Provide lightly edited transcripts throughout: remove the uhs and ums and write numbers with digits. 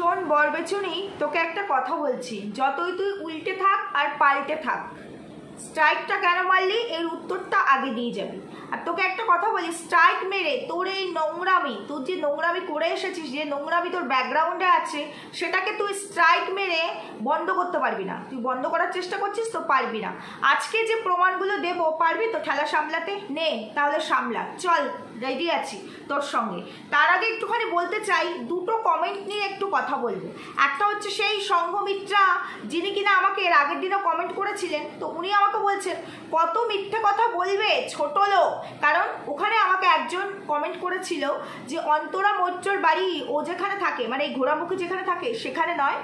শোন বরবেচুনি, তোকে একটা কথা বলছি, যতই তুই উল্টে থাক আর পাল্টে থাক, স্ট্রাইকটা কেন মারলি এর উত্তরটা আগে দিয়ে যাবি। আর তোকে একটা কথা বলি, স্ট্রাইক মেরে তোর এই নোংরামি, তোর যে নোংরামি করে এসেছিস, যে নোংরামি তোর ব্যাকগ্রাউন্ডে আছে, সেটাকে তুই স্ট্রাইক মেরে বন্ধ করতে পারবি না। তুই বন্ধ করার চেষ্টা করছিস তো পারবি না। আজকে যে প্রমাণগুলো দেবো, পারবি তো ঠেলা সামলাতে? নে তাহলে সামলা, চল রেডি আছি তোর সঙ্গে। তার আগে একটুখানি বলতে চাই, দুটো কমেন্ট নিয়ে একটু কথা বলবো। একটা হচ্ছে সেই সংঘমিত্রা, যিনি কিনা আমাকে এর আগের দিনও কমেন্ট করেছিলেন, তো উনি আমাকে বলছেন কত মিথ্যে কথা বলবে ছোট লোক। কারণ ওখানে আমাকে একজন কমেন্ট করেছিল যে অন্তরা মৈত্রর বাড়ি ও যেখানে থাকে, মানে এই ঘোড়ামুখী যেখানে থাকে সেখানে নয়,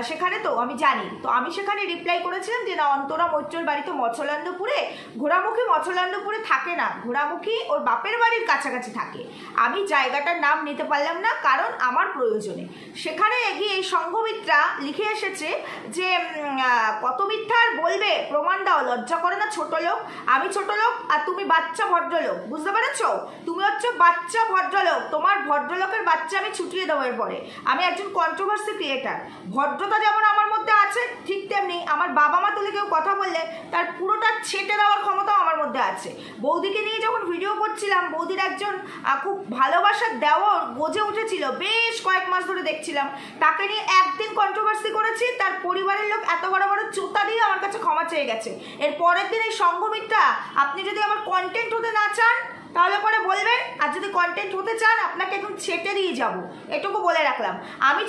সেখানে তো আমি জানি। তো আমি সেখানে রিপ্লাই করেছিলাম যে না, অন্তরা মৈত্রর বাড়ি তো মৎস্যলন্দপুরে, ঘোড়ামুখী মৎস্যলন্দপুরে থাকে না, ঘোড়ামুখী ওর বাপের বাড়ির কাছাকাছি থাকে। আমি জায়গাটার নাম নিতে পারলাম না কারণ আমার প্রয়োজনে। সেখানে গিয়ে এই সংঘমিত্রা লিখে এসেছে যে কত মিথ্যা আর বলবে, প্রমাণ দাও, লজ্জা করে না ছোট লোক? আমি ছোট লোক আর তুমি বাচ্চা ভদ্রলোক, বুঝতে পেরেছো? তুমি হচ্ছে বাচ্চা ভদ্রলোক, তোমার ভদ্রলোকের বাচ্চা আমি ছুটিয়ে দেবো এরপরে। আমি একজন কন্ট্রোভার্সি ক্রিয়েটার। ভদ্রতা যেমন আমার মধ্যে আছে, ঠিক তেমনি আমার বাবা মা তুলে কেউ কথা বললে তার পুরোটা ছেটে দেওয়ার ক্ষমতাও আমার মধ্যে আছে। বৌদিকে নিয়ে যখন ভিডিও করছিলাম, বৌদির একজন খুব ভালোবাসার দেওয়ার গজে উঠেছিল, বেশ কয়েক মাস ধরে দেখছিলাম। তাকে নিয়ে একদিন কন্ট্রোভার্সি করেছি, তার পরিবারের লোক এত বড় বড় চোতা দিয়ে আমার কাছে ক্ষমা চেয়ে গেছে। এর পরের দিন এই সংঘমিত্রা, আপনি যদি আমার কন্টেন্ট হতে না চান তাহলে পরে বলবেন, আর যদি কন্টেন্ট হতে চান আপনাকে একদম ছেটে দিয়ে যাব, এটুকু বলে রাখলাম। আমি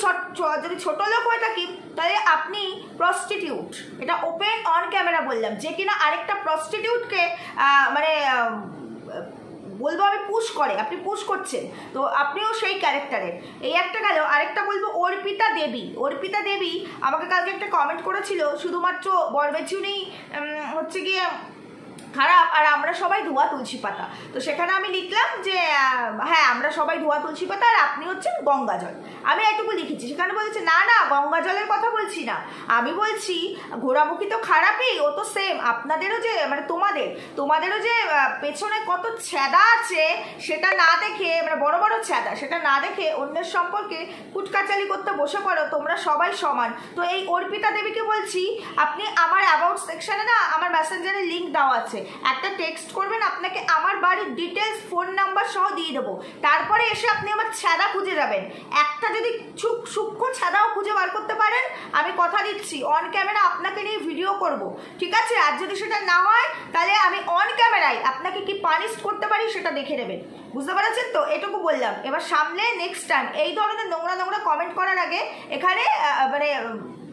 যদি ছোট লোক হয়ে থাকি তাহলে আপনি প্রস্টিটিউট, এটা ওপেন অন ক্যামেরা বললাম, যে কিনা আরেকটা প্রস্টিটিউটকে মানে বলবো আমি পুশ করে, আপনি পুশ করছেন, তো আপনিও সেই ক্যারেক্টারের। এই একটা গেল। আরেকটা বলবো, অর্পিতা দেবী। অর্পিতা দেবী আমাকে কালকে একটা কমেন্ট করেছিল, শুধুমাত্র বরবেচুনি হচ্ছে গিয়ে খারাপ আর আমরা সবাই ধোয়া তুলসী পাতা। তো সেখানে আমি লিখলাম যে হ্যাঁ, আমরা সবাই ধোয়া তুলসী পাতা আর আপনি হচ্ছেন গঙ্গা জল, আমি এটুকু লিখেছি। সেখানে বলেছে না না, গঙ্গা জলের কথা বলছি না, আমি বলছি ঘোড়ামুখী তো খারাপই, ও তো সেম আপনাদেরও যে মানে তোমাদেরও যে পেছনে কত ছ্যাদা আছে সেটা না দেখে, মানে বড় বড় ছ্যাদা, সেটা না দেখে অন্যের সম্পর্কে কুটকাচালি করতে বসে পড়ো, তোমরা সবাই সমান। তো এই অর্পিতা দেবীকে বলছি, আপনি আমার অ্যাবাউট সেকশনে না আমার মেসেঞ্জারের লিঙ্ক দেওয়া আছে, একটা টেক্সট করবেন, আপনাকে আমার বাড়ির ডিটেলস ফোন নাম্বার সহ দিয়ে দেবো। তারপরে এসে আপনি আমার ছ্যাদা খুঁজে যাবেন। একটা যদি সূক্ষ্ম ছ্যাদাও খুঁজে বার করতে পারেন, আমি কথা দিচ্ছি অন ক্যামেরা আপনাকে নিয়ে ভিডিও করব, ঠিক আছে? আর যদি সেটা না হয় তাহলে আমি অন ক্যামেরায় আপনাকে কি পানিশ করতে পারি সেটা দেখে নেবেন, বুঝতে পারছেন তো? এটুকু বললাম। এবার সামনে নেক্সট টাইম এই ধরনের নোংরা নোংরা কমেন্ট করার আগে এখানে মানে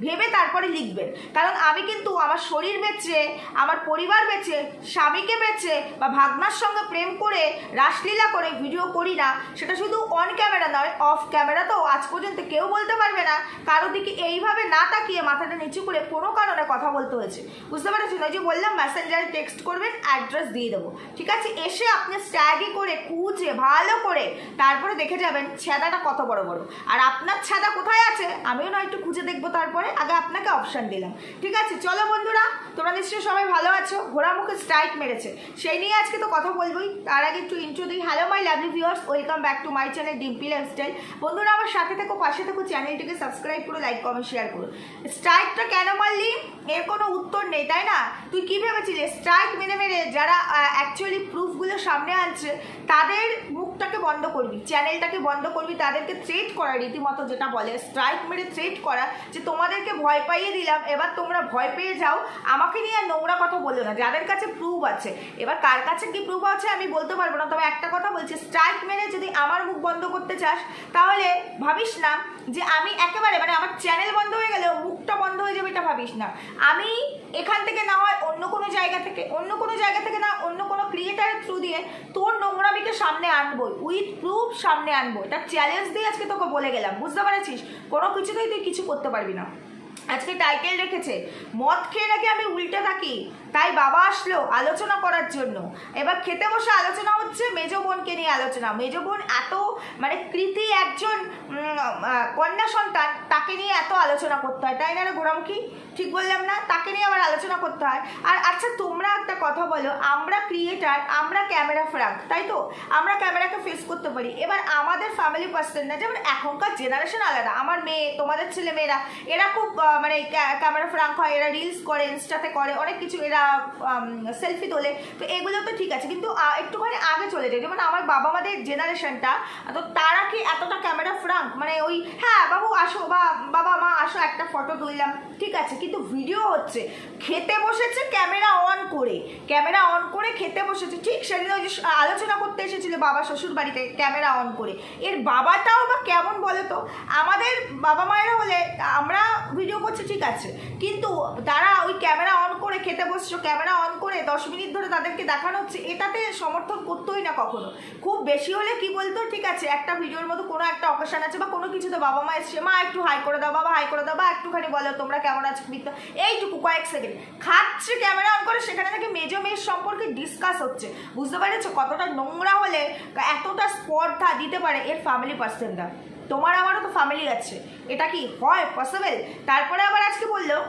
ভেবে তারপরে লিখবেন। কারণ আমি কিন্তু আমার শরীর বেচে, আমার পরিবার বেচে, স্বামীকে বেচে বা ভাগনার সঙ্গে প্রেম করে রাসলীলা করে ভিডিও করি না। সেটা শুধু অন ক্যামেরা নয়, অফ ক্যামেরা তো আজ পর্যন্ত কেউ বলতে পারবে না কারো দিকে এইভাবে না তাকিয়ে মাথাটা নিচু করে কোনো কারণে কথা বলতে হয়েছে, বুঝতে পারছেন? ওই যে বললাম মেসেঞ্জারে টেক্সট করবেন, অ্যাড্রেস দিয়ে দেবো, ঠিক আছে? এসে আপনি স্ট্যাগি করে খুঁজে ভালো করে তারপরে দেখে যাবেন ছ্যাদাটা কত বড় বড়। আর আপনার ছ্যাদা কোথায় আছে আমিও না একটু খুঁজে দেখবো, তারপরে আগে আপনাকে অপশন দিলাম, ঠিক আছে? চলো বন্ধুরা, তোমরা নিশ্চয়ই সবাই ভালো আছো। ঘোড়ামুখে স্ট্রাইক মেরেছে, সেই নিয়ে আজকে তো কথা বলবোই। তার আগে একটু ইন্ট্রো দিই। Hello my lovely viewers, welcome back to my channel Dimpy lifestyle. বন্ধুরা আমার সাথে থেকো, পাশে থেকো, চ্যানেলটিকে সাবস্ক্রাইব করো, লাইক কমেন্ট শেয়ার করো। স্ট্রাইকটা কেন মারলি এর কোনো উত্তর নেই, তাই না? তুই কি ভেবেছিলি স্ট্রাইক মেরে মেরে যারা অ্যাকচুয়ালি প্রুফগুলো সামনে আনছে তাদের মুখটাকে বন্ধ করবি, চ্যানেলটাকে বন্ধ করবি, তাদেরকে থ্রেট করা, রীতিমতো যেটা বলে স্ট্রাইক মেরে থ্রেট করা, যে তোমাদেরকে ভয় পাইয়ে দিলাম, এবার তোমরা ভয় পেয়ে যাও, আমাকে নিয়ে আর নোংরা কথা বলো না। যাদের কাছে প্রুফ আছে, এবার কার কাছে কি প্রুফ আছে আমি বলতে পারবো না, তবে একটা কথা বলছি, স্ট্রাইক মেরে যদি আমার মুখ বন্ধ করতে চাস তাহলে ভাবিস না যে আমি একেবারে মানে আমার চ্যানেল বন্ধ হয়ে গেলেও মুখটা বন্ধ হয়ে যাবে, এটা ভাবিস না। আমি এখান থেকে না হয় অন্য কোনো জায়গা থেকে না অন্য কোনো ক্রিয়েটারের থ্রু দিয়ে তোর নোংরামিকে সামনে আনবো, উইথ প্রুফ সামনে আনবো। এটা চ্যালেঞ্জ দিয়ে আজকে তোকে বলে গেলাম, বুঝতে পারছিস? কোনো কিছুতেই তুই কিছু করতে পারবি না। আজকে টাইটেল রেখেছে মদ খেয়ে নাকি আমি উল্টে থাকি, তাই বাবা আসলো আলোচনা করার জন্য। এবার খেতে বসে আলোচনা হচ্ছে মেজ বোনকে নিয়ে আলোচনা। মেজ বোন এত মানে কৃতি একজন কন্যা সন্তান, তাকে নিয়ে এত আলোচনা করতে হয়, তাই না রে ঘোড়ামুখী? ঠিক বললাম না? তাকে নিয়ে আবার আলোচনা করতে হয়। আর আচ্ছা তোমরা একটা কথা বলো, আমরা ক্রিয়েটার, আমরা ক্যামেরা ফ্রাঙ্ক, তাই তো? আমরা ক্যামেরাকে ফেস করতে পারি। এবার আমাদের ফ্যামিলি পার্সন না, যেমন এখনকার জেনারেশন আলাদা। আমার মেয়ে, তোমাদের ছেলে মেয়েরা, এরা খুব মানে ক্যামেরা ফ্রাঙ্ক হয়, এরা রিলস করে, ইনস্টাতে করে অনেক কিছু, এরা সেলফি তোলে, তো এগুলো তো ঠিক আছে। কিন্তু একটুখানি আগে চলে যায়, যেমন আমার বাবা মাদের জেনারেশনটা, তো তারা কি এতটা ক্যামেরা ফ্রাঙ্ক? মানে ওই হ্যাঁ বাবু আসো বা বাবা মা আসো, একটা ফটো তুললাম, ঠিক আছে, কিন্তু ভিডিও হচ্ছে, খেতে বসেছে ক্যামেরা অন করে, ক্যামেরা অন করে খেতে বসেছে। ঠিক সেদিন ওই যে আলোচনা করতে এসেছিল বাবা শ্বশুর বাড়িতে ক্যামেরা অন করে, এর বাবাটাও বা কেমন বলে তো? আমাদের বাবা মায়েরা হলে আমরা ভিডিও করছি ঠিক আছে, কিন্তু তারা ওই ক্যামেরা অন করে খেতে বসছো, ক্যামেরা অন করে 10 মিনিট ধরে তাদেরকে দেখানো হচ্ছে, এটাতে সমর্থন করতোই না কখনো। খুব বেশি হলে কি বলতো, ঠিক আছে একটা ভিডিওর মতো কোনো একটা অকেশন আছে বা কোনো কিছুতে বাবা মা এসছে, মা একটু হাই করে দাও, বাবা হাই করে দাও, বা একটুখানি বলো তোমরা কেমন আছো, এইটুকু কয়েক সেকেন্ড। খাচ্ছে ক্যামেরা অন করে, সেখানে নাকি মেজো মেয়ের সম্পর্কে ডিসকাস হচ্ছে। বুঝতে পারছো কতটা নোংরা হলে এতটা স্পর্ধা দিতে পারে এর ফ্যামিলি পার্সনরা? তোমার আমারও তো ফ্যামিলি আছে, এটা কি হয় পসিবল? তারপরে আবার আজকে বললো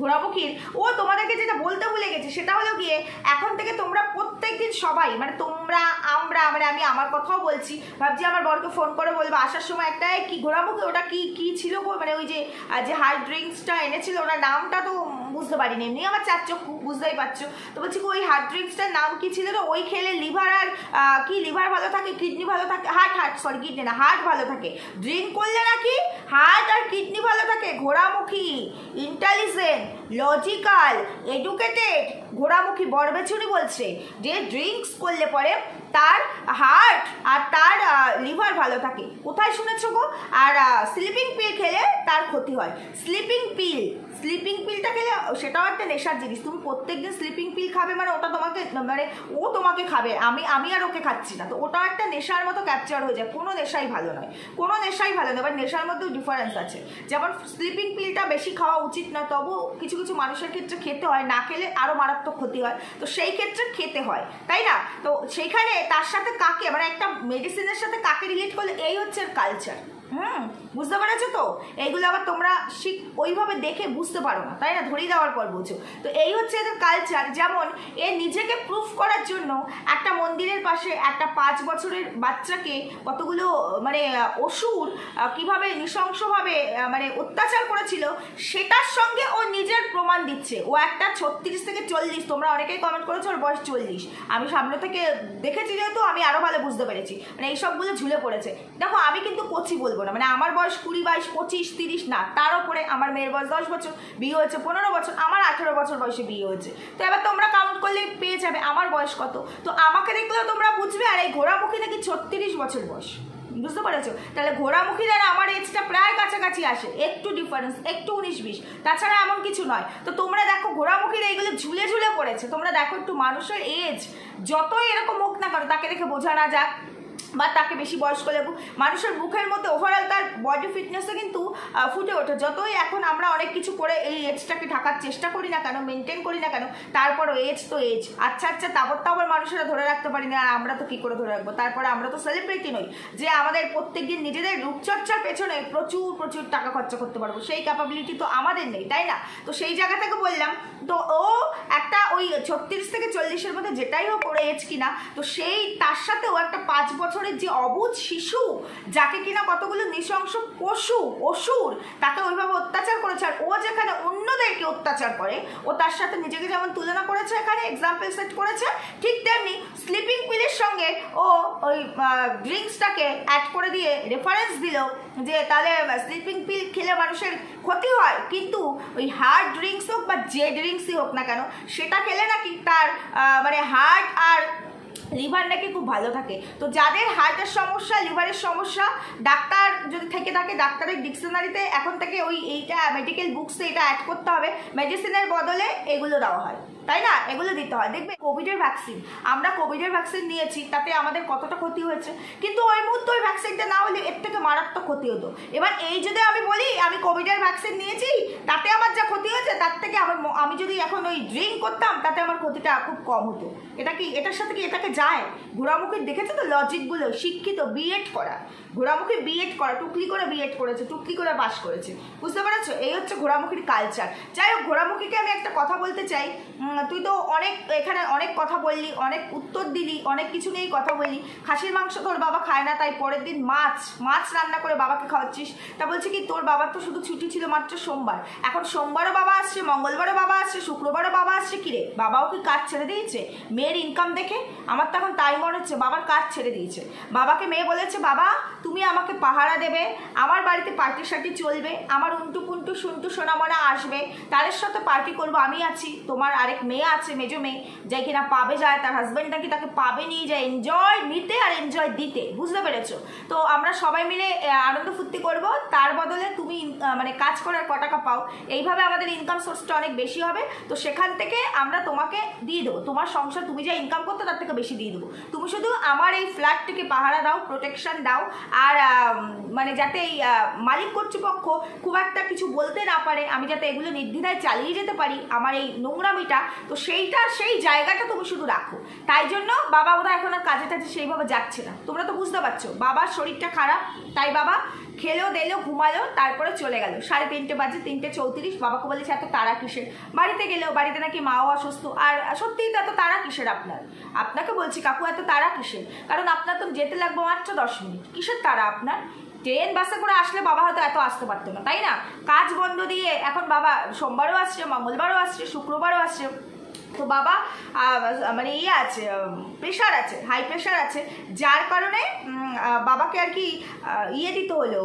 ঘোড়ামুখীর, ও তোমাদেরকে যেটা বলতে ভুলে গেছে সেটা হলো গিয়ে, এখন থেকে তোমরা প্রত্যেকদিন সবাই, মানে তোমরা আমরা, মানে আমি আমার কথাও বলছি, ভাবছি আমার বরকে ফোন করে বলবো আসার সময় একটা কি ঘোড়ামুখী, ওটা কি কি ছিল গো, মানে ওই যে হার্ড ড্রিঙ্কসটা এনেছিল, ওনার নামটা তো বুঝতে পারিনি, এমনি আমার চার চক্ষু বুঝতেই পারছো। তো বলছি ওই হার্ড ড্রিঙ্কসটার নাম কি ছিল না, ওই খেলে লিভার আর কি লিভার ভালো থাকে, কিডনি ভালো থাকে, হার্ট সরি কিডনি না, হার্ট ভালো থাকে, ড্রিঙ্ক করলে নাকি হার্ট আর কিডনি ভালো থাকে। ঘোড়ামুখী ইন্টেলিজেন্ট, লজিক্যাল, এডুকেটেড ঘোড়ামুখী বরবেচুনি বলছে যে ড্রিঙ্কস করলে পরে তার হার্ট আর তার লিভার ভালো থাকে। কোথায় শুনেছো গো? আর স্লিপিং পিল খেলে তার ক্ষতি হয়। স্লিপিং পিলটা খেলে সেটাও একটা নেশার জিনিস। তুমি প্রত্যেকদিন স্লিপিং পিল খাবে মানে ওটা তোমাকে, মানে ও তোমাকে খাবে, আমি আর ওকে খাচ্ছি না, তো ওটাও একটা নেশার মতো ক্যাপচার হয়ে যায়। কোনো নেশাই ভালো নয়, কোনো নেশাই ভালো নয়, বাট নেশার মধ্যেও ডিফারেন্স আছে। যেমন স্লিপিং পিলটা বেশি খাওয়া উচিত না, তবু কিছু কিছু মানুষের ক্ষেত্রে খেতে হয়, না খেলে আরও মারাত্মক ক্ষতি হয়, তো সেই ক্ষেত্রে খেতে হয়, তাই না? তো সেইখানে তার সাথে কাকে, মানে একটা মেডিসিনের সাথে কাকে রিলেট করলে, এই হচ্ছে কালচার। বুঝতে পেরেছো তো? এইগুলো আবার তোমরা ওইভাবে দেখে বুঝতে পারো না, তাই না? ধরিয়ে দেওয়ার পর বুঝো। তো এই হচ্ছে এদের কালচার। যেমন এ নিজেকে প্রুফ করার জন্য একটা মন্দিরের পাশে একটা 5 বছরের বাচ্চাকে কতগুলো মানে অসুর কিভাবে নৃশংসভাবে মানে অত্যাচার করেছিল, সেটার সঙ্গে ও নিজের প্রমাণ দিচ্ছে। ও একটা 36 থেকে 40, তোমরা অনেকেই কমেন্ট করেছো ওর বয়স 40, আমি সামনে থেকে দেখেছি যেহেতু আমি আরো ভালো বুঝতে পেরেছি, মানে এইসবগুলো ঝুলে পড়েছে। দেখো আমি কিন্তু কচি বলবো না, মানে আমার বয়স 20, 22, 25, 30 না, তার উপরে। আমার মেয়ের বয়স 10 বছর, বিয়ে হয়েছে 15 বছর, আমার 18 বছর বয়সে বিয়ে হয়েছে। তো এবার তোমরা কাউন্ট করলে পেয়ে যাবে আমার বয়স কত। তো আমাকে দেখলেও তোমরা বুঝবে। আর এই ঘোড়ামুখী নাকি 36 বছর বয়স, বুঝতে পারছো? তাহলে ঘোড়ামুখীর আর আমার এজটা প্রায় কাছাকাছি আসে, একটু ডিফারেন্স, একটু 19-20, তাছাড়া এমন কিছু নয়। তো তোমরা দেখো ঘোড়ামুখীর এইগুলো ঝুলে ঝুলে পড়েছে। তোমরা দেখো একটু মানুষের এজ যতই এরকম হোক না কেন, তাকে দেখে বোঝা না যাক বা তাকে বেশি বয়স্ক লাগুক, মানুষের মুখের মধ্যে ওভারঅল তার বডি ফিটনেসে কিন্তু ফুটে ওঠে। যতই এখন আমরা অনেক কিছু করে এই এজটাকে ঢাকার চেষ্টা করি না কেন, মেনটেন করি না কেন, তারপরও এজ তো এজ। আচ্ছা তারপর মানুষেরা ধরে রাখতে পারি না, আর আমরা তো কী করে ধরে রাখবো? তারপরে আমরা তো সেলিব্রিটি নই যে আমাদের প্রত্যেকদিন নিজেদের রূপচর্চার পেছনে প্রচুর প্রচুর টাকা খরচা করতে পারবো, সেই ক্যাপাবিলিটি তো আমাদের নেই, তাই না? তো সেই জায়গা থেকে বললাম, তো ও একটা ওই 36 থেকে 40-এর মধ্যে যেটাই হোক ওর এজ কিনা, তো সেই তার সাথে ও একটা 5 বছরের যে অবুঝ শিশু, যাকে কিনা কতগুলো নৃশংস পশু অসুর তাকে ওইভাবে অত্যাচার করেছে, আর ও যেখানে অন্যদেরকে অত্যাচার করে, ও তার সাথে নিজেকে যেমন তুলনা করেছে, এখানে এক্সাম্পল সেট করেছে, ঠিক তেমনি স্লিপিং পিলের সঙ্গে ও ওই ড্রিঙ্কসটাকে অ্যাড করে দিয়ে রেফারেন্স দিল যে তাহলে স্লিপিং পিল খেলে মানুষের ক্ষতি হয়, কিন্তু ওই হার্ড ড্রিঙ্কস হোক বা যে ড্রিঙ্কসই হোক না কেন, সেটা খেলে নাকি তার মানে হার্ট আর লিভার নাকি খুব ভালো থাকে। তো যাদের হার্টের সমস্যা, লিভারের সমস্যা, ডাক্তার যদি থেকে থাকে, ডাক্তারের ডিকশনারিতে এখন থেকে এইটা মেডিকেল বুকসে এটা অ্যাড করতে হবে, মেডিসিনের বদলে এগুলো দেওয়া হয়। তাই না? এগুলো দিতে হয়। দেখবে কোভিডের ভ্যাকসিন, আমরা কোভিডের ভ্যাকসিন নিয়েছি, তাতে আমাদের কতটা ক্ষতি হয়েছে, কিন্তু ওই মুহূর্তে ওই ভ্যাকসিনটা না হলে এর থেকে মারাত্মক ক্ষতি হতো। এবার এই যদি আমি বলি আমি কোভিডের ভ্যাকসিন নিয়েছি, তাতে আমার যা ক্ষতি হয়েছে তার থেকে আমি যদি এখন ওই ড্রিঙ্ক করতাম তাতে আমার ক্ষতিটা খুব কম হতো। এটা কি এটার সাথে কি এটাকে যায়? ঘোরামুখী দেখেছো তো লজিকগুলো, শিক্ষিত, বিএড করা, ঘোরামুখী বিএড করা, টুকলি করে বিএড করেছে, টুকলি করে পাস করেছে, বুঝতে পেরেছো? এই হচ্ছে ঘোরামুখীর কালচার। যাই হোক, ঘোরামুখীকে আমি একটা কথা বলতে চাই, তুই তো এখানে অনেক কথা বললি, অনেক উত্তর দিলি, অনেক কিছু নিয়েই কথা বললি। খাসির মাংস তোর বাবা খায় না, তাই পরের দিন মাছ রান্না করে বাবাকে খাওয়াচ্ছিস। তা বলছি কি, তোর বাবার তো শুধু ছুটি ছিল মাত্র সোমবার, এখন সোমবারও বাবা আসছে, মঙ্গলবারও বাবা আসছে, শুক্রবারও বাবা আসছে। কিরে, বাবাও কি কাজ ছেড়ে দিয়েছে মেয়ের ইনকাম দেখে? আমার তো এখন তাই মনে হচ্ছে বাবার কাজ ছেড়ে দিয়েছে। বাবাকে মেয়ে বলেছে, বাবা তুমি আমাকে পাহারা দেবে, আমার বাড়িতে পার্টি সার্টি চলবে, আমার উন্টু পুন্টু শুন্টু সোনামনা আসবে, তাদের সাথে পার্টি করবো, আমি আছি, তোমার আরেক মেয়ে আছে, মেজো মেয়ে, যাই কিনা পাবে যায়, তার হাজব্যান্ড নাকি তাকে পাবে নিয়ে যায় এনজয় নিতে আর এনজয় দিতে, বুঝতে পেরেছো? তো আমরা সবাই মিলে আনন্দ ফুর্তি করবো, তার বদলে তুমি মানে কাজ করার ক টাকা পাও, এইভাবে আমাদের ইনকাম সোর্সটা অনেক বেশি হবে। তো সেখান থেকে আমরা তোমাকে দিয়ে দেবো, তোমার সংসার তুমি যা ইনকাম করতে তার থেকে বেশি দিয়ে দেবো। তুমি শুধু আমার এই ফ্ল্যাটটিকে পাহারা দাও, প্রোটেকশন দাও, আর মানে যাতে এই মালিক কর্তৃপক্ষ খুব একটা কিছু বলতে না পারে, আমি যাতে এগুলো নির্দ্বিধায় চালিয়ে যেতে পারি আমার এই নোংরামিটা, তো সেই জায়গাটা তুমি শুধু রাখো। তাই জন্য বাবা বোধহয় এখন আর কাজে টাজে সেইভাবে যাচ্ছে না। তোমরা তো বুঝতে পারছো বাবার শরীরটা খারাপ, তাই বাবা খেলো দিলো ঘুমালো, তারপরে চলে গেল। 3:30 বাজে, 3:34। বাবাকে বলেছে এত তারা কিসের? বাড়িতে গেলেও বাড়িতে নাকি মাও অসুস্থ। আর সত্যিই তো এত তারা কিসের আপনাকে বলছি কাকু, এত তারা কিসের? কারণ আপনার তো যেতে লাগবে মাত্র 10 মিনিট। কিসের তারা আপনার? ট্রেন বাসে করে আসলে বাবা হয়তো এত আসতে পারতো না, তাই না? কাজ বন্ধ দিয়ে এখন বাবা সোমবারও আসছে, মঙ্গলবারও আসছে, শুক্রবারও আসছে। তো বাবা মানে আছে, প্রেশার আছে, হাই প্রেশার আছে, যার কারণে বাবাকে আর কি দিতে হলো,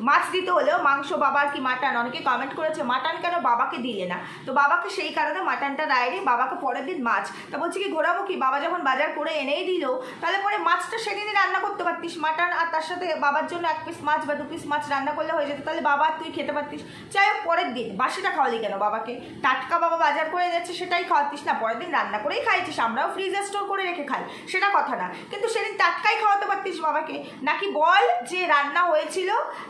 মাছ দিতে হলো, মাংস বাবা আর কি মাটন। অনেকে কমেন্ট করেছে মাটন কেন বাবাকে দিলে না, তো বাবাকে সেই কারণে মাটনটা দেয়নি, বাবাকে পরের দিন মাছ। তা বলছি কি, ঘোরামুখী বাবা যখন বাজার করে এনেই দিল, তাহলে পরে মাছটা সেদিনই রান্না করতে পারতিস, মাটন আর তার সাথে বাবার জন্য 1 পিস মাছ বা 2 পিস মাছ রান্না করলে হয়ে যেত, তাহলে বাবা তুই খেতে পারতিস। যাই হোক, পরের দিন বাসিটা খাওয়ালি কেন বাবাকে? টাটকা বাবা বাজার করে যাচ্ছে সেটাই খাওয়াতিস না, পরের দিন রান্না করেই খাইছিস, আমরাও ফ্রিজে স্টোর করে রেখে খাই, সেটা কথা না, কিন্তু সেদিন টাটকাই খাওয়াতে পারতিস বাবাকে। নাকি বল যে রান্না হয়েছিল,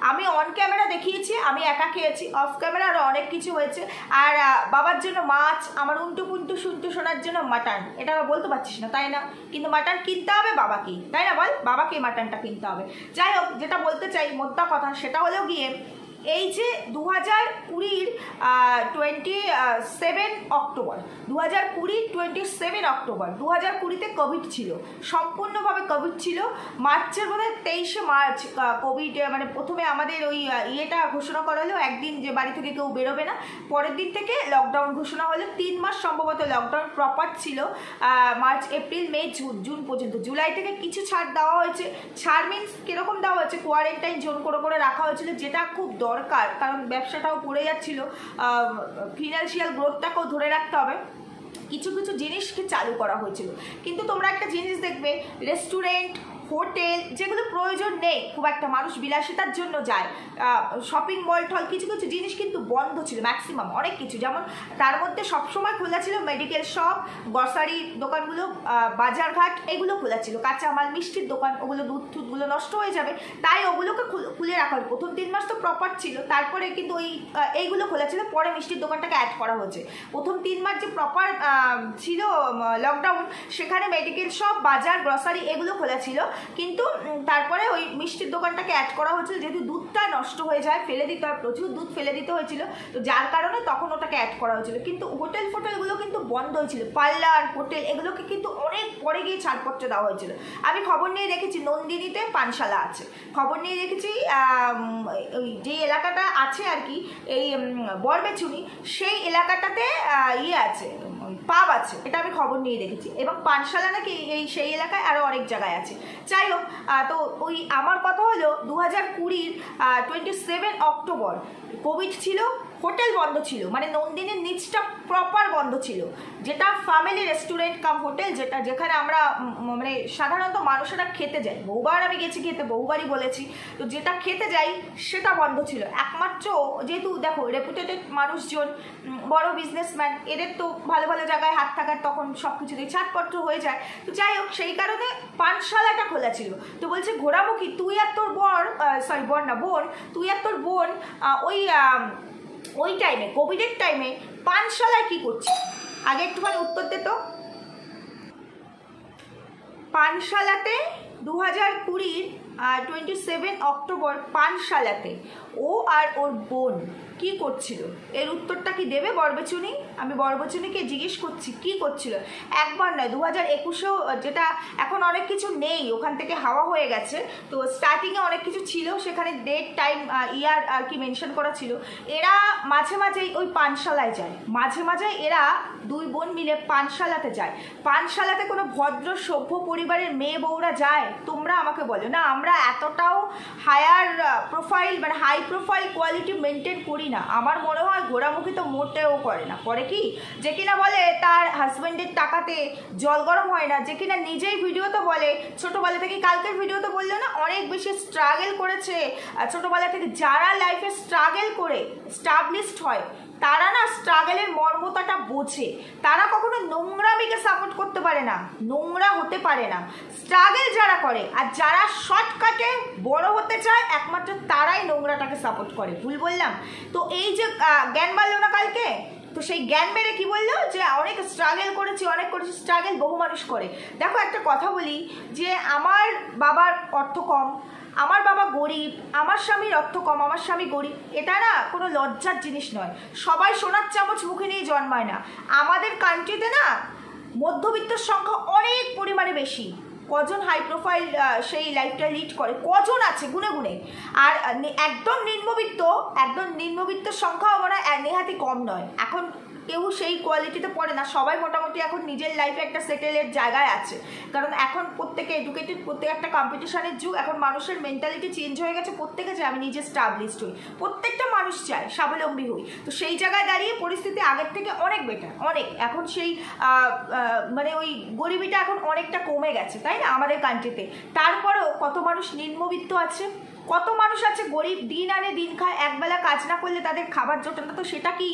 আমি অন ক্যামেরা দেখিয়েছি, আমি একা খেয়েছি, অফ ক্যামেরা আরও অনেক কিছু হয়েছে, আর বাবার জন্য মাছ, আমার উন্টু পুন্টু শুন্টু শোনার জন্য মাটন, এটা বলতে পারছিস না, তাই না? কিন্তু মাটন কিনতে হবে বাবাকেই, তাই না? বল, বাবাকেই মাটনটা কিনতে হবে। যাই হোক, যেটা বলতে চাই মোদ্দা কথা, সেটা হলেও গিয়ে এই যে 2020 27 অক্টোবর, 27 অক্টোবর 2020-তে কোভিড ছিল, সম্পূর্ণভাবে কোভিড ছিল। মার্চের বোধহয় 23 মার্চ কোভিড মানে প্রথমে আমাদের ওই ইয়েটা ঘোষণা করা হলো, একদিন যে বাড়ি থেকে কেউ বেরোবে না, পরের দিন থেকে লকডাউন ঘোষণা হলো। 3 মাস সম্ভবত লকডাউন প্রপার ছিল, মার্চ এপ্রিল মে জুন পর্যন্ত। জুলাই থেকে কিছু ছাড় দেওয়া হয়েছে, ছাড় মিনস কীরকম দেওয়া হয়েছে, কোয়ারেন্টাইন জোন করে রাখা হয়েছিল, যেটা খুব দরকার, কারণ ব্যবসাটাও পড়ে যাচ্ছিল, ফিনান্সিয়াল গ্রোথটাকেও ধরে রাখতে হবে। কিছু কিছু জিনিসকে চালু করা হয়েছিল, কিন্তু তোমরা একটা জিনিস দেখবে, রেস্টুরেন্ট, হোটেল, যেগুলো প্রয়োজন নেই খুব একটা, মানুষ বিলাসিতার জন্য যায়, শপিং মল টল, কিছু কিছু জিনিস কিন্তু বন্ধ ছিল, ম্যাক্সিমাম অনেক কিছু। যেমন তার মধ্যে সবসময় খোলা ছিল মেডিকেল শপ, গ্রসারি দোকানগুলো, বাজারঘাট, এগুলো খোলা ছিল, কাঁচামাল, মিষ্টির দোকান, ওগুলো দুধগুলো নষ্ট হয়ে যাবে, তাই ওগুলোকে খুলে রাখা হয়। প্রথম 3 মাস তো প্রপার ছিল, তারপরে কিন্তু এইগুলো খোলা ছিল, পরে মিষ্টির দোকানটাকে অ্যাড করা হয়েছে। প্রথম 3 মাস যে প্রপার ছিল লকডাউন, সেখানে মেডিকেল শপ, বাজার, গ্রসারি এগুলো খোলা ছিল, কিন্তু তারপরে ওই মিষ্টির দোকানটাকে অ্যাড করা হয়েছিল, যেহেতু দুধটা নষ্ট হয়ে যায়, ফেলে দিতে হয়, প্রচুর দুধ ফেলে দিতে হয়েছিল, তো যার কারণে তখন ওটাকে অ্যাড করা হয়েছিল। কিন্তু হোটেলগুলো কিন্তু বন্ধ হয়েছিল, পার্লার, হোটেল এগুলোকে কিন্তু অনেক পরে গিয়ে ছাড়পত্র দেওয়া হয়েছিল। আমি খবর নিয়ে দেখেছি নন্দিনীতে পানশালা আছে, খবর নিয়ে দেখেছি ওই যে এলাকাটা আছে আর কি, এই বরবেচুনি, সেই এলাকাটাতে আছে, পাব আছে, এটা আমি খবর নিয়ে দেখেছি, এবং পানশালা নাকি সেই এলাকায় আরও অনেক জায়গায় আছে। যাই হোক, তো ওই আমার কথা হলো 2020 27 অক্টোবর কোভিড ছিল, হোটেল বন্ধ ছিল, মানে নন্দিনীর নিচটা প্রপার বন্ধ ছিল, যেটা ফ্যামিলি রেস্টুরেন্ট কাম হোটেল, যেখানে আমরা মানে সাধারণত মানুষেরা খেতে যায়, বহুবার আমি গেছি খেতে, বহুবারই বলেছি, তো যেটা খেতে যাই সেটা বন্ধ ছিল। একমাত্র যেহেতু দেখো রেপুটেটেড মানুষজন, বড় বিজনেসম্যান, এদের তো ভালো ভালো জায়গায় জায়গায় হাত থাকার তখন সব কিছুতেই ছাড়পত্র হয়ে যায়। তো যাই হোক, সেই কারণে পানশালাটা খোলা ছিল। তো বলছে ঘোড়ামুখী তুই আর তোর বোন, তুই আর তোর বোন ওই টাইমে, কোভিডের টাইমে পানশালায় কি করছিস? আগে একটুখানি উত্তর দে তো। পানশালাতে 2020 27 অক্টোবর পানশালাতে ও আর ওর বোন কি করছিল? এর উত্তরটা কি দেবে বরবচুনি? আমি বরবচুনিকে জিজ্ঞেস করছি কি করছিল। একবার নয়, 2021-এও, যেটা এখন অনেক কিছু নেই, ওখান থেকে হাওয়া হয়ে গেছে। তো স্টার্টিংয়ে অনেক কিছু ছিল, সেখানে ডেট, টাইম, ইয়ার আর কি মেনশন করা ছিল। এরা মাঝে মাঝেই ওই পানশালায় যায়, মাঝে মাঝে এরা দুই বোন মিলে পানশালাতে যায়। পানশালাতে কোনো ভদ্র সভ্য পরিবারের মেয়ে বউরা যায়? তোমরা আমাকে বলো না। আমরা এতটাও হায়ার প্রোফাইল, মানে হাই প্রোফাইল কোয়ালিটি মেনটেন করি না। আমার মনে হয় ঘোড়ামুখী তো মোটেও করে না। করে কি? যে কিনা বলে তার হাজব্যান্ডের টাকাতে জল গরম হয় না, যে কিনা নিজেই ভিডিওতে বলে, ছোটোবেলা থেকে, কালকের ভিডিওতে বললো না, অনেক বেশি স্ট্রাগল করেছে ছোটোবেলা থেকে। যারা লাইফে স্ট্রাগল করে স্টাবলিশড হয় তারা না স্ট্রাগলের মর্মতাটা বোঝে। তারা কখনো নোংরামিকে সাপোর্ট করতে পারে না, নোংরা হতে পারে না। স্ট্রাগল যারা করে আর যারা শর্টকাটে বড় হতে চায় একমাত্র তারাই নোংরাটাকে সাপোর্ট করে। ভুল বললাম তো? এই যে জ্ঞান বাড়লো না কালকে, তো সেই জ্ঞান মেরে কি বললো যে অনেক স্ট্রাগল করেছি, অনেক করেছি। স্ট্রাগল বহু মানুষ করে। দেখো একটা কথা বলি, যে আমার বাবার অর্থ কম, আমার বাবা গরিব, আমার স্বামীর অর্থ কম, আমার স্বামী গরিব, এটা না কোনো লজ্জার জিনিস নয়। সবাই সোনার চামচ মুখে নিয়ে জন্মায় না। আমাদের কান্ট্রিতে না মধ্যবিত্তর সংখ্যা অনেক পরিমাণে বেশি। কজন হাই প্রোফাইল সেই লাইফটা লিড করে? কজন আছে গুনে গুনে? আর একদম নিম্নবিত্তর সংখ্যা আমরা নেহাতি কম নয়। এখন কেউ সেই কোয়ালিটিতে পড়ে না, সবাই মোটামুটি এখন নিজের লাইফে একটা সেটেলের জায়গায় আছে। কারণ এখন প্রত্যেকে এডুকেটেড, প্রত্যেক একটা কম্পিটিশনের যুগ। এখন মানুষের মেন্টালিটি চেঞ্জ হয়ে গেছে। প্রত্যেকে চায় আমি নিজে স্টাবলিশড হই, প্রত্যেকটা মানুষ চায় স্বাবলম্বী হই। তো সেই জায়গায় দাঁড়িয়ে পরিস্থিতি আগের থেকে অনেক বেটার, অনেক। এখন সেই মানে ওই গরিবিটা এখন অনেকটা কমে গেছে, তাই না, আমাদের কান্ট্রিতে। তারপরেও কত মানুষ নিম্নবিত্ত আছে, কত মানুষ আছে গরিব, দিন আনে দিন খায়, একবেলা কাজ না করলে তাদের খাবার জোটে না। তো সেটা কি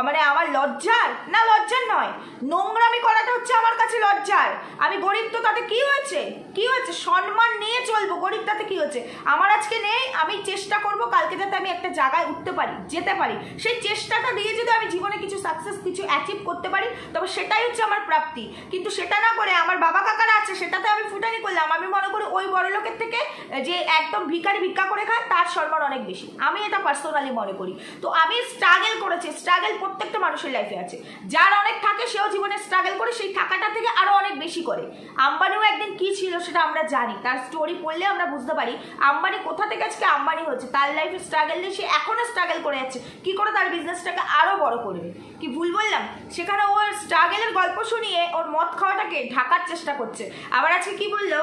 মানে আমার লজ্জার? না, লজ্জার নয়। নোংরামি করাটা হচ্ছে আমার কাছে লজ্জার। আমি গরিব, তো তাতে কি হয়েছে? কি হয়েছে? সম্মান নিয়ে চলবো, গরিব তাতে কি হচ্ছে? আমার আজকে নেই, আমি চেষ্টা করব কালকে যাতে আমি একটা জায়গায় উঠতে পারি, যেতে পারি। সেই চেষ্টাটা দিয়ে যদি আমি জীবনে কিছু সাকসেস, কিছু অ্যাচিভ করতে পারি, তবে সেটাই হচ্ছে আমার প্রাপ্তি। কিন্তু সেটা না করে আমার বাবা কাকারা আছে সেটাতে আমি ফুটানি করলাম। আমি মনে করি ওই বড় লোকের থেকে যে একদম ভিখারি ভিক্ষা করে খায় তার সম্মান অনেক বেশি। আমি এটা পার্সোনালি মনে করি। তো আমি স্ট্রাগল করেছি, স্ট্রাগল প্রত্যেকটা মানুষের লাইফে আছে। যার অনেক থাকে সেও জীবনে স্ট্রাগল করে, সেই টাকাটা থেকে আরো অনেক বেশি করে। আম্বানিও একদিন কি ছিল সেটা আমরা জানি, তার স্টোরি পড়লে আমরা বুঝতে পারি আম্বানি কোথা থেকে আজকে আম্বানি হচ্ছে। তার লাইফে স্ট্রাগল নিয়ে সে এখনো স্ট্রাগল করে যাচ্ছে, কি করে তার বিজনেসটাকে আরো বড় করবে। কি ভুল বললাম? সেখানে ওর স্ট্রাগলের গল্প শুনিয়ে ওর মদ খাওয়াটাকে ঢাকার চেষ্টা করছে। আবার আজকে কি বললো,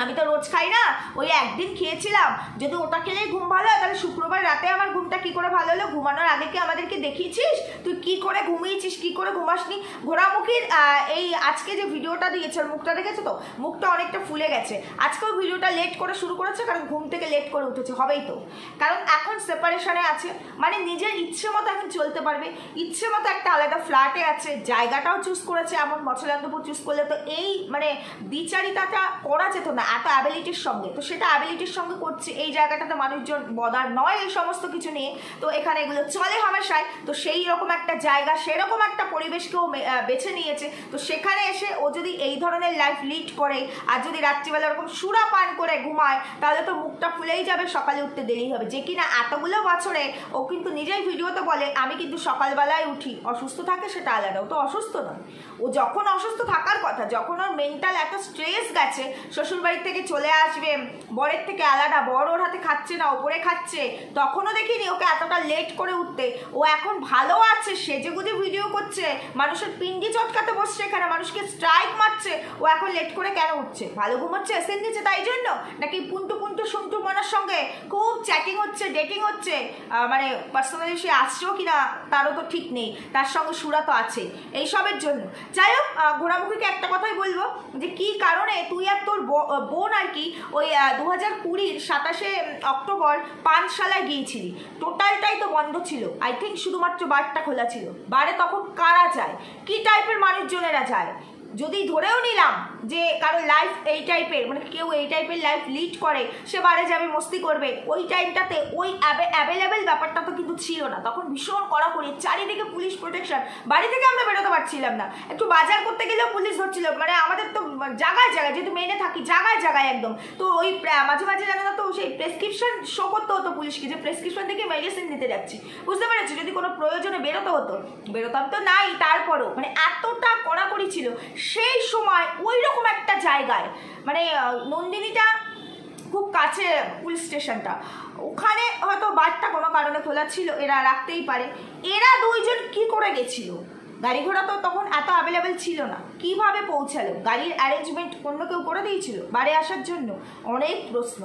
আমি তো রোজ খাই না, ওই একদিন খেয়েছিলাম, যদি ওটা খেলেই ঘুম ভালো হয় তাহলে শুক্রবার রাতে আমার ঘুমটা কি করে ভালো হলো? ঘুমানোর আগে কি আমাদেরকে দেখিয়েছিস তুই কি করে ঘুমিয়েছিস, কি করে ঘুমাসনি? ঘোড়ামুখীর এই আজকে যে ভিডিওটা দিয়েছে ওর মুখটা দেখেছো তো, মুখটা অনেকটা ফুলে গেছে। আজকেও ভিডিওটা লেট করে শুরু করেছে, কারণ ঘুম থেকে লেট করে উঠেছে, হবেই তো। কারণ এখন সেপারেশনে আছে, মানে নিজের ইচ্ছে মতো এখন চলতে পারবে, ইচ্ছে মতো একটা আলাদা ফ্ল্যাটে আছে, জায়গাটাও চুজ করেছে এমন মছলান্দপুর চুজ করলে তো এই মানে দ্বিচারিতাটা করা যেত না এত অ্যাবিলিটির সঙ্গে। তো সেটা অ্যাবিলিটির সঙ্গে করছে, এই জায়গাটাতে মানুষজন বদার নয় এই সমস্ত কিছু নিয়ে। তো এখানে এগুলো চলে হামেশায়। তো সেই রকম একটা জায়গা, সেরকম একটা পরিবেশকেও বেছে নিয়েছে। তো সেখানে এসে ও যদি এই ধরনের লাইফ লিড করে আর যদি রাত্রিবেলা ওরকম সুরা পান করে ঘুমায়, তাহলে তো মুখটা ফুলেই যাবে, সকালে উঠতে দেরি হবে। যে কিনা এতগুলো বছরে ও কিন্তু নিজেই ভিডিওতে বলে আমি কিন্তু সকালবেলায় উঠি। অসুস্থ থাকে সেটা আলাদা, ও তো অসুস্থ নয়। ও যখন অসুস্থ থাকার কথা, যখন ওর মেন্টাল এত স্ট্রেস গেছে, শ্বশুরবাড়ির থেকে চলে আসবে, বরের থেকে আলাদা, বড় ওর হাতে খাচ্ছে না, ওপরে খাচ্ছে, তখনও দেখিনি ওকে এতটা লেট করে উঠতে। ও এখন ভালো আছে, সেজেগুজে ভিডিও করছে, মানুষের পিন্ডি চটকাতে বসছে, এখানে মানুষকে স্ট্রাইক মারছে, ও এখন লেট করে কেন উঠছে? ভালো ঘুমাচ্ছে, এসেন নিচ্ছে তাই জন্য? নাকি পুন্টু পুন্টু সন্টু মনার সঙ্গে খুব চ্যাটিং হচ্ছে, ডেটিং হচ্ছে, মানে পার্সোনালি সে আসছেও কিনা তারও তো ঠিক নেই, তার সঙ্গে সুরা তো আছে এইসবের জন্য। যাই হোক, ঘোড়ামুখীকে একটা কথাই বলবো যে কি কারণে তুই আর তোর বোন আর কি ওই 2020 27 অক্টোবর পানশালায় গিয়েছিলি, টোটালটাই তো বন্ধ ছিল, আই থিঙ্ক শুধুমাত্র বারটা খোলা ছিল। বারে তখন কারা যায়, কি টাইপের মানুষজনেরা যায়? যদি ধরেও নিলাম যে কারো লাইফ এই টাইপের, মানে কেউ এই টাইপের লাইফ লিড করে, সে বারে যাবে, মস্তি করবে, ওই টাইমটাতে ওই অ্যাভেলেবেল ব্যাপারটা তো কিন্তু ছিল না। তখন ভীষণ কড়াকড়ি, চারিদিকে পুলিশ প্রোটেকশন, বাড়ি থেকে আমরা বেরোতে পারছিলাম না, একটু বাজার করতে গেলেও পুলিশ ধরছিল, মানে আমাদের তো জায়গায় জায়গায়, যেহেতু মেনে থাকি জায়গায় জায়গায় একদম, তো ওই মাঝে মাঝে জানো না তো সেই প্রেসক্রিপশন শো করতে হতো পুলিশকে, যে প্রেসক্রিপশন থেকে মেডিসিন দিতে যাচ্ছি, বুঝতে পেরেছি? যদি কোনো প্রয়োজনে বেরোতে হতো, বেরোতাম তো নাই, তারপরও মানে এতটা কড়াকড়ি ছিল সেই সময়। ওই রকম একটা জায়গায়, মানে নন্দিনীটা খুব কাছে পুলিশ স্টেশনটা, ওখানে হয়তো বারটা কোনো কারণে খোলা ছিল, এরা রাখতেই পারে। এরা দুইজন কি করে গেছিল? গাড়ি ঘোড়া তো তখন এত অ্যাভেলেবেল ছিল না, কিভাবে পৌঁছালো? গাড়ির অ্যারেঞ্জমেন্ট অন্য কেউ করে দিয়েছিল বাড়ি আসার জন্য? অনেক প্রশ্ন,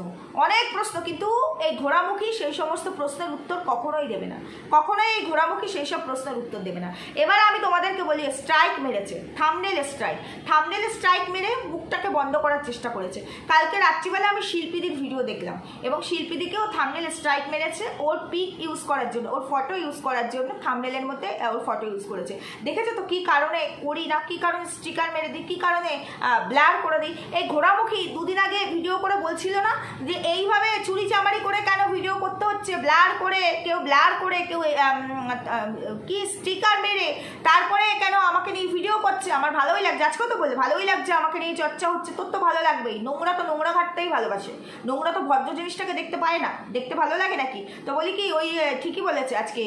অনেক প্রশ্ন, কিন্তু এই ঘোড়ামুখী সেই সমস্ত প্রশ্নের উত্তর কখনোই দেবে না, কখনোই এই ঘোড়ামুখী সেই সব প্রশ্নের উত্তর দেবে না। এবার আমি তোমাদেরকে বলি, স্ট্রাইক মেরেছে, থাম্বনেল স্ট্রাইক মেরে মুখটাকে বন্ধ করার চেষ্টা করেছে। কালকে রাত্রিবেলা আমি শিল্পীদির ভিডিও দেখলাম, এবং শিল্পীদিকেও থাম্বনেল স্ট্রাইক মেরেছে ওর পিক ইউজ করার জন্য, ওর ফটো ইউজ করার জন্য, থাম্বনেলের মধ্যে ওর ফটো ইউজ করেছে। দেখেছো তো কি কারণে করি না, কি কারণে স্টিকার মেরে দিই, কি কারণে ব্লার করে দিই। এই ঘোড়ামুখী দুদিন আগে ভিডিও করে বলছিল না যে এইভাবে চুরি চামারি করে কেন ভিডিও করতে হচ্ছে, ব্লার করে, কেউ কি স্টিকার মেরে তারপরে কেন আমাকে নিয়ে ভিডিও করছে। আমার ভালোই লাগছে, আজকেও তো বলে ভালোই লাগছে, আমাকে নিয়ে চর্চা হচ্ছে, তোর তো ভালো লাগবেই। নোংরা তো নোংরা ঘাটতেই ভালোবাসে, নোংরা তো ভদ্র জিনিসটাকে দেখতে পায় না, দেখতে ভালো লাগে নাকি? তো বলি কি, ওই ঠিকই বলেছে। আজকে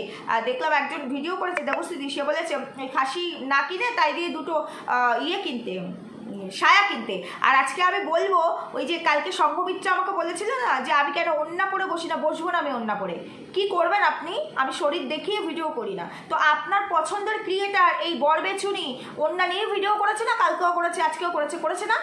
দেখলাম একজন ভিডিও করেছে দেবশ্রী, সে বলেছে খাসি না কিনে তাই দিয়ে দুটো ইয়ে কিনতে, সায়া কিনতে। আর আজকে আমি বলবো, ওই যে কালকে সংঘমিত্রা আমাকে বলেছিল না যে আমি কেন ওন্না পরে বসি না, বসবো না আমি ওন্না পরে। কি করবেন আপনি? আমি শরীর দেখিয়ে ভিডিও করি না, তো আপনার পছন্দের ক্রিয়েটার এই বরবেছুনি ওন্না নিয়ে ভিডিও করেছে না, কালকেও করেছে, আজকেও করেছে না?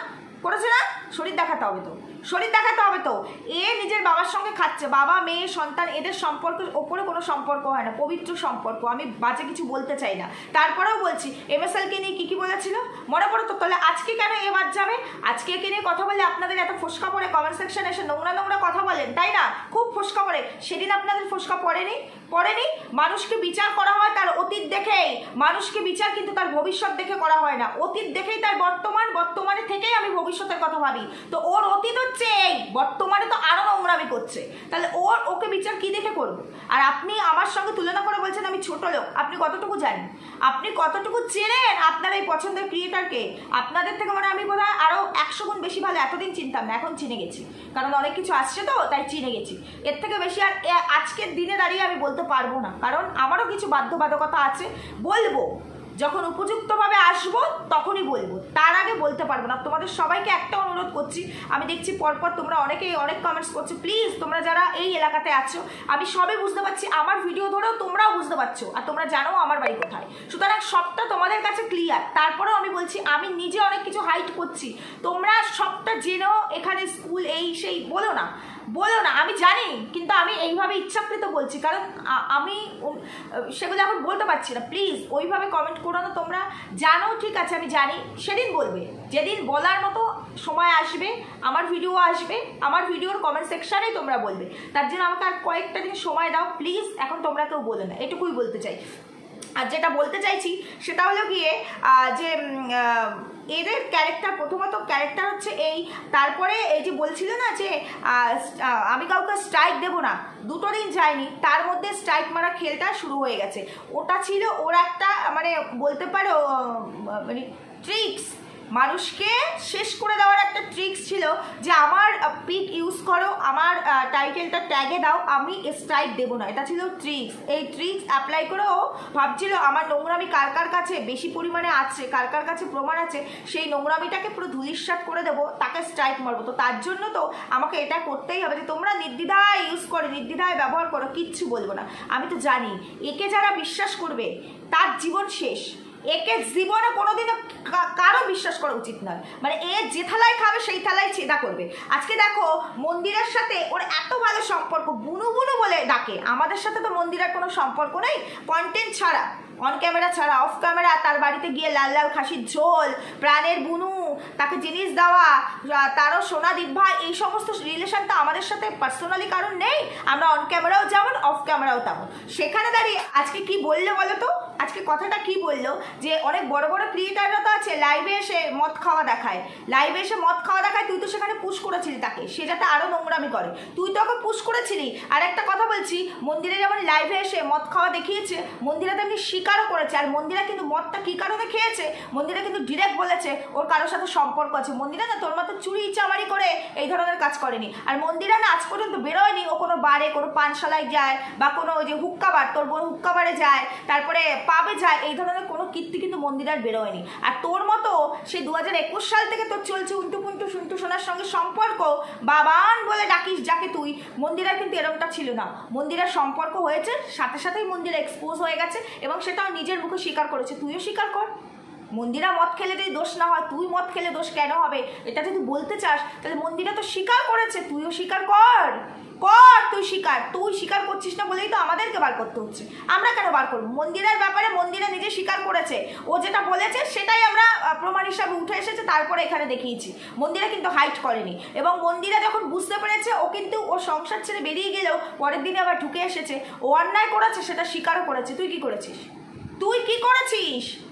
শরীর দেখাতে হবে তো, এ নিজের বাবার সঙ্গে খাচ্ছে, বাবা মেয়ে সন্তান, এদের সম্পর্কের ওপরে কোনো সম্পর্ক হয় না, পবিত্র সম্পর্ক। আমি বাজে কিছু বলতে চাই না, তারপরেও বলছি MSLকে নিয়ে কি বলেছিল মনে পড়ে তো? তাহলে আজকে কেন এ বাদ যাবে? আজকে একে নিয়ে কথা বললে আপনাদের এত ফোসকা পড়ে, কমেন্ট সেকশনে এসে নোংরা কথা বলেন, তাই না? খুব ফোসকা পড়ে। সেদিন আপনাদের ফোসকা পড়েনি? মানুষকে বিচার করা হয় তার অতীত দেখেই, মানুষকে বিচার কিন্তু তার ভবিষ্যৎ দেখে করা হয় না, অতীত দেখেই তার বর্তমানে থেকেই আমি ভবিষ্যতের কথা ভাবি। তো ওর অতীত হচ্ছে এই, বর্তমানে তো আরো নোংরামি করছে, তাহলে ওকে বিচার কি দেখে করবো? আর আপনি আমার সঙ্গে তুলনা করে বলছেন আমি ছোট লোক। আপনি কতটুকু জানেন, আপনি কতটুকু চেনেন আপনার এই পছন্দের ক্রিয়েটারকে? আপনাদের থেকে মানে আমি বোধহয় আরো 100 গুণ বেশি ভালো, এতদিন চিনতাম না, এখন চিনে গেছি, কারণ অনেক কিছু আসছে তো তাই চিনে গেছি। এর থেকে বেশি আর আজকের দিনে দাঁড়িয়ে আমি বলতে পারবো না, কারণ আমারও কিছু বাধ্যবাধকতা আছে, বলবো যখন উপযুক্তভাবে আসবো তখনই বলবো, তার আগে বলতে পারবো না। তোমাদের সবাইকে একটা অনুরোধ করছি, আমি দেখছি পরপর তোমরা অনেকেই অনেক কমেন্টস করছো, প্লিজ তোমরা যারা এই এলাকাতে আছো, আমি সবই বুঝতে পারছি, আমার ভিডিও ধরেও তোমরাও বুঝতে পারছো, আর তোমরা জানো আমার বাড়ি কোথায়, সুতরাং সবটা তোমাদের কাছে ক্লিয়ার। তারপরেও আমি বলছি, আমি নিজে অনেক কিছু হাইড করছি, তোমরা সবটা জেনেও এখানে স্কুল এই সেই বলো না, আমি জানি, কিন্তু আমি এইভাবে ইচ্ছাকৃত বলছি, কারণ আমি সেগুলো এখন বলতে পারছি না। প্লিজ ওইভাবে কমেন্ট করো না, তোমরা জানো, ঠিক আছে আমি জানি, সেদিন বলবে, যেদিন বলার মতো সময় আসবে, আমার ভিডিও আসবে, আমার ভিডিওর কমেন্ট সেকশানেই তোমরা বলবে। তার জন্য আমাকে আর কয়েকটা দিন সময় দাও প্লিজ, এখন তোমরা কেউ বলো না, এটুকুই বলতে চাই। আর যেটা বলতে চাইছি সেটা হলো গিয়ে যে এদের ক্যারেক্টার, প্রথমত ক্যারেক্টার হচ্ছে এই, তারপরে এই যে বলছিল না যে আমি কাউকে স্ট্রাইক দেবো না, 2 দিন যায়নি, তার মধ্যে স্ট্রাইক মারা খেলটা শুরু হয়ে গেছে। ওটা ছিল ওর একটা মানে বলতে পারো মানে ট্রিক্স, মানুষকে শেষ করে দেওয়ার একটা ট্রিক্স ছিল, যে আমার পিক ইউজ করো, আমার টাইটেলটা ট্যাগে দাও, আমি স্ট্রাইক দেবো না, এটা ছিল ট্রিক্স। এই ট্রিক্স অ্যাপ্লাই করেও ভাবছিল আমার নোংরামি কার কাছে বেশি পরিমাণে আছে, কার কাছে প্রমাণ আছে, সেই নোংরামিটাকে পুরো ধুলিস্যাৎ করে দেবো, তাকে স্ট্রাইক মারবো। তো তার জন্য তো আমাকে এটা করতেই হবে যে তোমরা নির্দ্বিধায় ইউজ করো, নির্দ্বিধায় ব্যবহার করো, কিচ্ছু বলবো না। আমি তো জানি একে যারা বিশ্বাস করবে তার জীবন শেষ, একে জীবনে কোনোদিনও কারো বিশ্বাস করা উচিত নয়। মানে এ যে থালায় খাবে সেই থালায় ছেদা করবে। আজকে দেখো মন্দিরের সাথে ওর এত ভালো সম্পর্ক, বুনু বুনু বলে ডাকে। আমাদের সাথে তো মন্দিরের কোনো সম্পর্ক নেই, কন্টেন্ট ছাড়া, অন ক্যামেরা ছাড়া, অফ ক্যামেরা তার বাড়িতে গিয়ে লাল লাল খাসির ঝোল, প্রাণের বুনু, তাকে জিনিস দেওয়া, তারও সোনা দিব্যা, এই সমস্ত রিলেশনটা আমাদের সাথে পার্সোনালি কারণ নেই। আমরা অন ক্যামেরাও যেমন অফ ক্যামেরাও তেমন। সেখানে দাঁড়িয়ে আজকে কি বললো বলো তো, আজকে কথাটা কি বললো যে অনেক বড় বড় ক্রিয়েটাররা তো আছে লাইভে এসে মদ খাওয়া দেখায়, লাইভে এসে মদ খাওয়া দেখায়, তুই তো সেখানে পুশ করেছিলি তাকে, সে যাতে আরও নোংরামি করে, তুই তো ওকে পুশ করেছিলি। আর একটা কথা বলছি, মন্দিরে যেমন লাইভে এসে মদ খাওয়া দেখিয়েছে, মন্দিরে তেমনি স্বীকারও করেছে। আর মন্দিরা কিন্তু মদটা কী কারণে খেয়েছে, মন্দিরা কিন্তু ডিরেক্ট বলেছে ওর কারোর সাথে সম্পর্ক আছে। মন্দিরা না তোর মতো চুরি চামারি করে এই ধরনের কাজ করেনি। আর মন্দিরা না আজ পর্যন্ত বেরোয়নি ও কোনো বারে, কোনো পানশালায় যায় বা কোনো ওই যে হুক্কা বার, তোর বোন হুক্কা বারে যায়, তারপরে পাবে যায়, এই ধরনের কোনো কীর্তি কিন্তু মন্দিরার বেরোয়নি। আর তোর মতো সেই 2021 সাল থেকে তোর চলছে উল্টু পুন্টু সুন্টু সোনার সঙ্গে সম্পর্ক, বাবান বলে ডাকিস যাকে তুই, মন্দিরার কিন্তু এরকমটা ছিল না। মন্দিরার সম্পর্ক হয়েছে, সাথে সাথেই মন্দিরা এক্সপোজ হয়ে গেছে এবং সেটাও নিজের মুখে স্বীকার করেছে। তুইও স্বীকার কর, মন্দিরা মদ খেলে যদি দোষ না হয়, তুই মদ খেলে দোষ কেন হবে? এটা যদি বলতে চাস তাহলে মন্দিরা তো স্বীকার করেছে, তুইও স্বীকার কর, তুই স্বীকার করছিস না বলেই তো আমাদেরকে বার করতে হচ্ছে। আমরা কেন বার করবো? মন্দিরের ব্যাপারে মন্দিরা নিজে স্বীকার করেছে, ও যেটা বলেছে সেটাই আমরা প্রমাণ হিসাবে উঠে এসেছে, তারপরে এখানে দেখিয়েছি। মন্দিরা কিন্তু হাইট করেনি এবং মন্দিরা যখন বুঝতে পেরেছে ও কিন্তু ও সংসার ছেড়ে বেরিয়ে গেলেও পরের দিনে আবার ঢুকে এসেছে, ও অন্যায় করেছে, সেটা স্বীকারও করেছে। তুই কি করেছিস?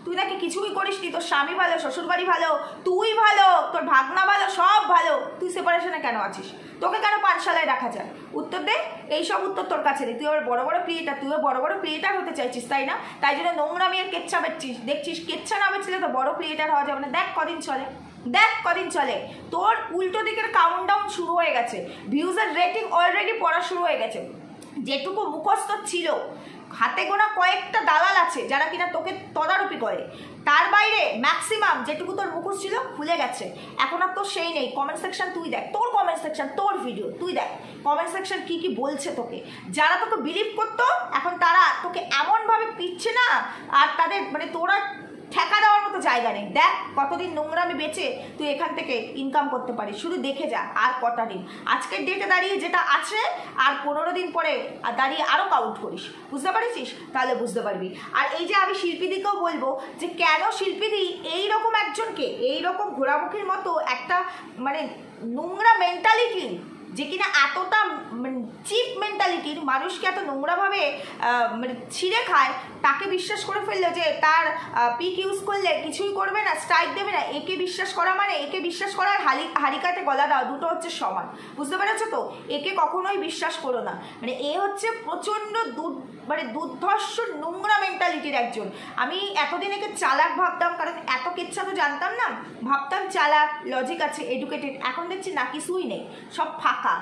তুই নাকি কিছুই করিসনি। তোর স্বামী ভালো, শ্বশুরবাড়ি ভালো, তুই ভালো, তোর ভাগনা ভালো, সব ভালো, তুই সেপারেশনে কেন আছিস? তোকে কেন পানশালায় রাখা যায়? উত্তর দে। এইসব উত্তর তোর কাছে নেই। তুই আবার বড় বড় ক্রিয়েটার, তুইও বড় বড় ক্রিয়েটার হতে চাইছিস, তাই না? তাই জন্য নোংরামি আর কেচ্ছা বেচছিস। দেখছিস কেচ্ছা না বেচলে তো বড় ক্রিয়েটার হওয়া যাবে না। দেখ কদিন চলে। তোর উল্টো দিকের কাউন্টডাউন শুরু হয়ে গেছে, ভিউজের রেটিং অলরেডি পড়া শুরু হয়ে গেছে। যেটুকু মুখস্থ ছিল, হাতে গোনা কয়েকটা দালাল আছে যারা কিনা তোকে তদারকি করে, তার বাইরে ম্যাক্সিমাম যেটুকু তোর মুখোশ ছিল খুলে গেছে। এখন আর তোর সেই নেই। কমেন্ট সেকশন তুই দেখ, তোর কমেন্ট সেকশন, তোর ভিডিও তুই দেখ, কমেন্ট সেকশন কি কি বলছে তোকে। যারা তোকে বিলিভ করতো এখন তারা তোকে এমনভাবে পিচ্ছে না, আর তাদের মানে তোরা ঠেকা দেওয়ার মতো জায়গা নেই। দেখ কতদিন নোংরামি বেচে তুই এখান থেকে ইনকাম করতে পারিস, শুধু দেখে যা। আর কটা দিন, আজকের ডেটে দাঁড়িয়ে যেটা আছে, আর 15 দিন পরে দাঁড়িয়ে আরও কাউন্ট করিস, বুঝতে পারছিস? তাহলে বুঝতে পারবি। আর এই যে আমি শিল্পীদিকেও বলবো যে কেন শিল্পীদি এইরকম একজনকে, এইরকম ঘোরামুখীর মতো একটা মানে নোংরা মেন্টালিটির, যে কিনা এতটা চিপ মেন্টালিটির মানুষকে এত নোংরাভাবে মানে ছিঁড়ে খায়, তাকে বিশ্বাস করে ফেললো যে তার পিক ইউজ করলে কিছুই করবে না, স্ট্রাইক দেবে না। একে বিশ্বাস করা মানে, একে বিশ্বাস করার হারিকাতে গলা দেওয়া, দুটো হচ্ছে সমান, বুঝতে পেরেছো তো? একে কখনোই বিশ্বাস করো না। মানে এ হচ্ছে প্রচণ্ড দুর্ধর্ষ নোংরা মেন্টালিটির একজন। আমি এতদিন একে চালাক ভাবতাম, কারণ এত কেচ্ছা তো জানতাম না, ভাবতাম চালাক, লজিক আছে, এডুকেটেড। এখন দেখছি না, কিছুই নেই, সব ফাঁকা,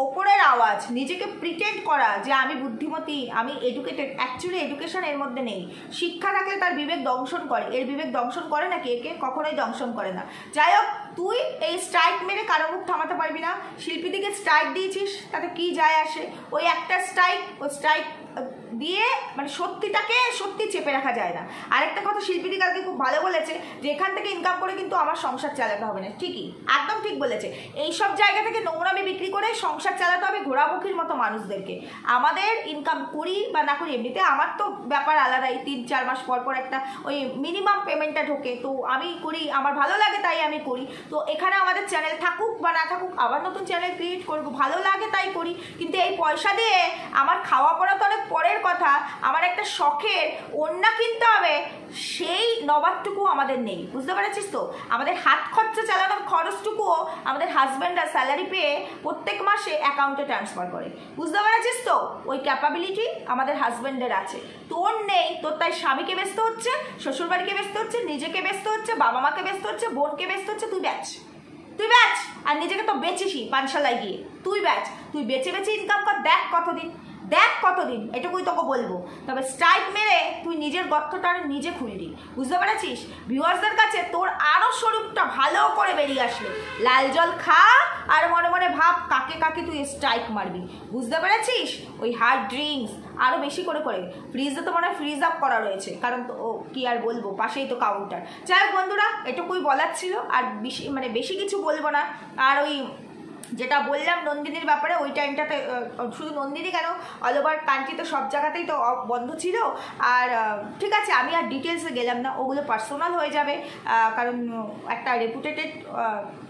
ওপরের আওয়াজ, নিজেকে প্রিটেন্ড করা যে আমি বুদ্ধিমতী, আমি এডুকেটেড। অ্যাকচুয়ালি এডুকেশন এর মধ্যে নেই। শিক্ষা থাকলে তার বিবেক দংশন করে, এর বিবেক দংশন করে নাকি? একে কখনোই দংশন করে না। যাই হোক, তুই এই স্ট্রাইক মেরে কারো মুখ থামাতে পারবি না। শিল্পীদিকে স্ট্রাইক দিয়েছিস, তাতে কি যায় আসে? ওই একটা স্ট্রাইক, ওই স্ট্রাইক দিয়ে মানে সত্যিটাকে সত্যি চেপে রাখা যায় না। আরেকটা কথা শিল্পীদি কালকে খুব ভালো বলেছে যে এখান থেকে ইনকাম করে কিন্তু আমার সংসার চালাতে হবে না। ঠিকই, একদম ঠিক বলেছে। এইসব জায়গা থেকে নোংরামি বিক্রি করে সংসার চালাতে হবে ঘোরামুখীর মতো মানুষদেরকে। আমাদের ইনকাম করি বা না করি, এমনিতে আমার তো ব্যাপার আলাদাই, 3-4 মাস পর পর একটা ওই মিনিমাম পেমেন্টটা ঢোকে, তো আমি করি, আমার ভালো লাগে তাই আমি করি। তো এখানে আমাদের চ্যানেল থাকুক বা না থাকুক, আবার নতুন চ্যানেল ক্রিয়েট করবো, ভালো লাগে তাই করি। কিন্তু এই পয়সা দিয়ে আমার খাওয়া পড়া তো অনেক পরের কথা, আমার একটা শখের ওড়না কিনতে হবে, সেই নবাবটুকু আমাদের নেই, বুঝতে পেরেছিস তো? আমাদের হাত খরচা চালানোর খরচটুকুও আমাদের হাজব্যান্ডরা স্যালারি পেয়ে প্রত্যেক মাসে অ্যাকাউন্টে ট্রান্সফার করে, বুঝতে পেরেছিস তো? ওই ক্যাপাবিলিটি আমাদের হাজব্যান্ডের আছে, তোর নেই। তোর তাই স্বামীকে ব্যস্ত হচ্ছে, শ্বশুরবাড়িকে ব্যস্ত হচ্ছে, নিজেকে ব্যস্ত হচ্ছে, বাবা মাকে ব্যস্ত হচ্ছে, বোনকে ব্যস্ত হচ্ছে। তুই ব্যাচ, আর নিজেকে তো বেচেছি পানশালায় গিয়ে। তুই বেচে ইনকাম কর, দেখ কতদিন। দেখ কতদিন, এটুকুই তোকে বলবো। তবে স্ট্রাইক মেরে তুই নিজের গর্তটা নিজে খুললি, বুঝতে পেরেছিস? ভিউয়ার্সদের কাছে তোর আরও স্বরূপটা ভালো করে বেরিয়ে আসলো। লাল জল খা আর মনে মনে ভাব কাকে কাকে তুই স্ট্রাইক মারবি, বুঝতে পেরেছিস? ওই হার্ড ড্রিঙ্কস আরও বেশি করে করে ফ্রিজে তো মনে হয় ফ্রিজ আপ করা রয়েছে, কারণ তো ও কী আর বলবো, পাশেই তো কাউন্টার। যাই হোক বন্ধুরা, এটুকুই বলার ছিল, আর বেশি কিছু বলবো না। আর ওই যেটা বললাম নন্দিনীর ব্যাপারে, ওই টাইমটাতে শুধু নন্দিনী কেন, অল ওভার কান্ট্রিতে সব জায়গাতেই তো বন্ধ ছিল। আর ঠিক আছে, আমি আর ডিটেলসে গেলাম না, ওগুলো পার্সোনাল হয়ে যাবে, কারণ একটা রেপুটেটেড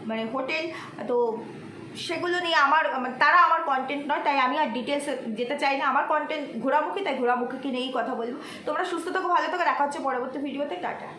মানে হোটেল, তো সেগুলো নিয়ে তারা আমার কন্টেন্ট নয়, তাই আমি আর ডিটেলসে যেতে চাই না। আমার কন্টেন্ট ঘোরামুখী, তাই ঘোরামুখীকে নিয়েই কথা বলবো। তোমরা সুস্থ থাকো, ভালো থাকো, দেখা হচ্ছে পরবর্তী ভিডিওতে। টাটা।